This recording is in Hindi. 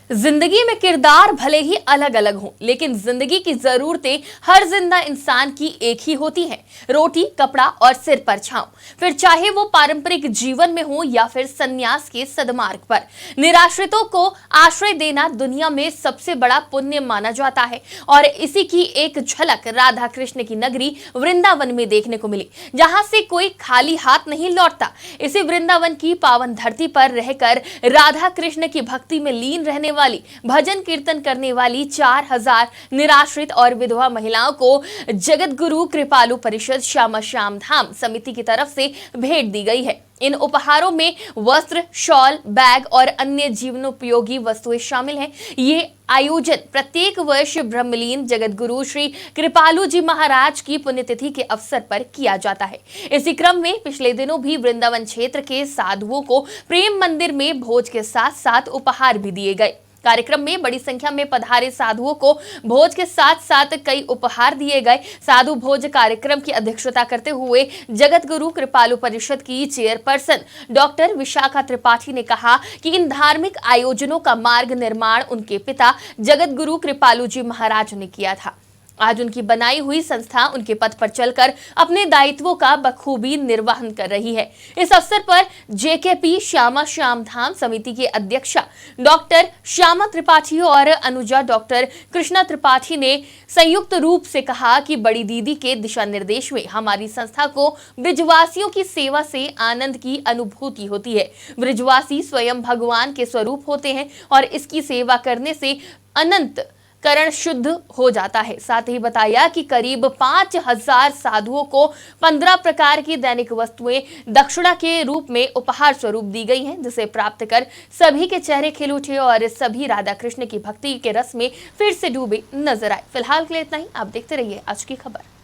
जिंदगी में किरदार भले ही अलग अलग हों, लेकिन जिंदगी की जरूरतें हर जिंदा इंसान की एक ही होती हैं। रोटी, कपड़ा और सिर पर छांव। फिर चाहे वो पारंपरिक जीवन में हो या फिर संन्यास के सदमार्ग पर। निराश्रितों को आश्रय देना दुनिया में सबसे बड़ा पुण्य माना जाता है और इसी की एक झलक राधा कृष्ण की नगरी वृंदावन में देखने को मिली, जहां से कोई खाली हाथ नहीं लौटता। इसी वृंदावन की पावन धरती पर रहकर राधा कृष्ण की भक्ति में लीन रहने वाली, भजन कीर्तन करने वाली 4000 निराश्रित और विधवा महिलाओं को जगत गुरु कृपालु परिषद श्यामा श्याम धाम समिति की तरफ से भेंट दी गई है। इन उपहारों में वस्त्र, शॉल, बैग और अन्य जीवनोपयोगी वस्तुएं शामिल हैं। ये आयोजन प्रत्येक वर्ष ब्रह्मलीन जगत गुरु श्री कृपालु जी महाराज की पुण्यतिथि के अवसर पर किया जाता है। इसी क्रम में पिछले दिनों भी वृंदावन क्षेत्र के साधुओं को प्रेम मंदिर में भोज के साथ साथ उपहार भी दिए गए। कार्यक्रम में बड़ी संख्या में पधारे साधुओं को भोज के साथ साथ कई उपहार दिए गए। साधु भोज कार्यक्रम की अध्यक्षता करते हुए जगत गुरु कृपालु परिषद की चेयरपर्सन डॉक्टर विशाखा त्रिपाठी ने कहा कि इन धार्मिक आयोजनों का मार्ग निर्माण उनके पिता जगत गुरु कृपालु जी महाराज ने किया था। आज उनकी बनाई हुई संस्था उनके पथ पर चलकर अपने दायित्वों का बखूबी निर्वहन कर रही है। इस अवसर पर जेकेपी श्यामा श्याम धाम समिति के अध्यक्षा डॉक्टर श्यामा त्रिपाठी और अनुजा डॉक्टर कृष्णा त्रिपाठी ने संयुक्त रूप से कहा कि बड़ी दीदी के दिशा निर्देश में हमारी संस्था को ब्रिजवासियों की सेवा से आनंद की अनुभूति होती है। ब्रिजवासी स्वयं भगवान के स्वरूप होते हैं और इसकी सेवा करने से अनंत करण शुद्ध हो जाता है। साथ ही बताया कि करीब 5000 साधुओं को 15 प्रकार की दैनिक वस्तुएं दक्षिणा के रूप में उपहार स्वरूप दी गई हैं, जिसे प्राप्त कर सभी के चेहरे खिल उठे और सभी राधा कृष्ण की भक्ति के रस में फिर से डूबे नजर आए। फिलहाल के लिए इतना ही। आप देखते रहिए आज की खबर।